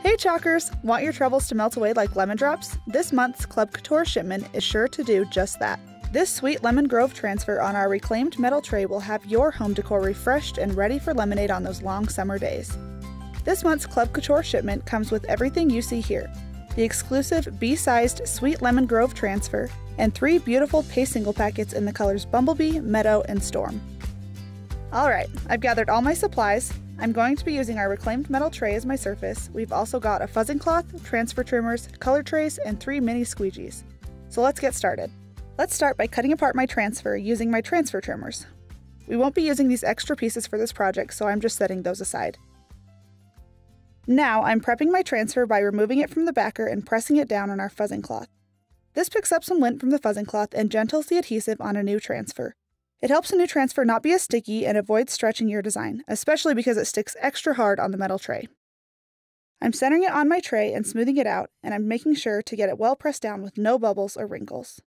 Hey chalkers! Want your troubles to melt away like lemon drops? This month's Club Couture shipment is sure to do just that. This sweet lemon grove transfer on our reclaimed metal tray will have your home decor refreshed and ready for lemonade on those long summer days. This month's Club Couture shipment comes with everything you see here: the exclusive bee-sized sweet lemon grove transfer and 3 beautiful paste single packets in the colors Bumblebee, Meadow, and Storm. Alright, I've gathered all my supplies. I'm going to be using our reclaimed metal tray as my surface. We've also got a fuzzing cloth, transfer trimmers, color trays, and 3 mini squeegees. So let's get started. Let's start by cutting apart my transfer using my transfer trimmers. We won't be using these extra pieces for this project, so I'm just setting those aside. Now I'm prepping my transfer by removing it from the backer and pressing it down on our fuzzing cloth. This picks up some lint from the fuzzing cloth and gentles the adhesive on a new transfer. It helps a new transfer not be as sticky and avoids stretching your design, especially because it sticks extra hard on the metal tray. I'm centering it on my tray and smoothing it out, and I'm making sure to get it well pressed down with no bubbles or wrinkles.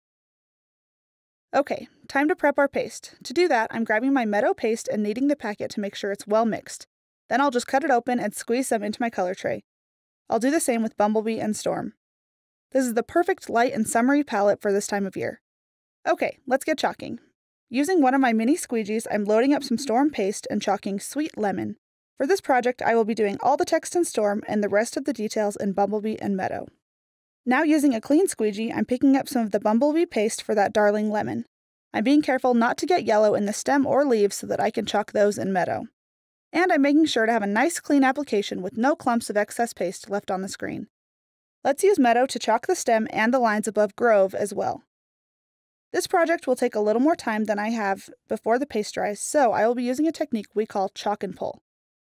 Okay, time to prep our paste. To do that, I'm grabbing my Meadow paste and kneading the packet to make sure it's well mixed. Then I'll just cut it open and squeeze some into my color tray. I'll do the same with Bumblebee and Storm. This is the perfect light and summery palette for this time of year. Okay, let's get chalking. Using one of my mini squeegees, I'm loading up some Storm paste and chalking Sweet Lemon. For this project, I will be doing all the text in Storm and the rest of the details in Bumblebee and Meadow. Now using a clean squeegee, I'm picking up some of the Bumblebee paste for that darling lemon. I'm being careful not to get yellow in the stem or leaves so that I can chalk those in Meadow. And I'm making sure to have a nice clean application with no clumps of excess paste left on the screen. Let's use Meadow to chalk the stem and the lines above Grove as well. This project will take a little more time than I have before the paste dries, so I will be using a technique we call chalk and pull.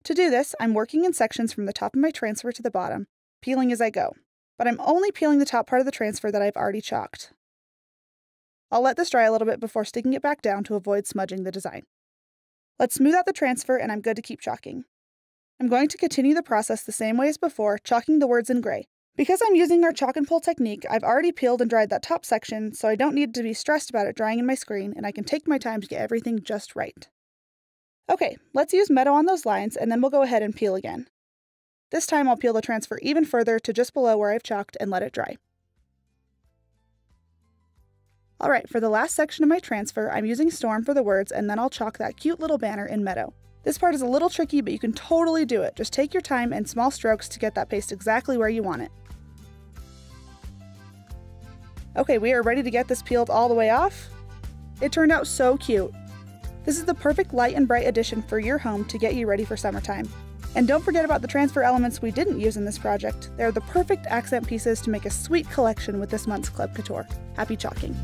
To do this, I'm working in sections from the top of my transfer to the bottom, peeling as I go, but I'm only peeling the top part of the transfer that I've already chalked. I'll let this dry a little bit before sticking it back down to avoid smudging the design. Let's smooth out the transfer and I'm good to keep chalking. I'm going to continue the process the same way as before, chalking the words in gray. Because I'm using our chalk and pull technique, I've already peeled and dried that top section, so I don't need to be stressed about it drying in my screen, and I can take my time to get everything just right. Okay, let's use Meadow on those lines, and then we'll go ahead and peel again. This time I'll peel the transfer even further to just below where I've chalked and let it dry. Alright, for the last section of my transfer, I'm using Storm for the words, and then I'll chalk that cute little banner in Meadow. This part is a little tricky, but you can totally do it. Just take your time and small strokes to get that paste exactly where you want it. Okay, we are ready to get this peeled all the way off. It turned out so cute. This is the perfect light and bright addition for your home to get you ready for summertime. And don't forget about the transfer elements we didn't use in this project. They're the perfect accent pieces to make a sweet collection with this month's Club Couture. Happy chalking!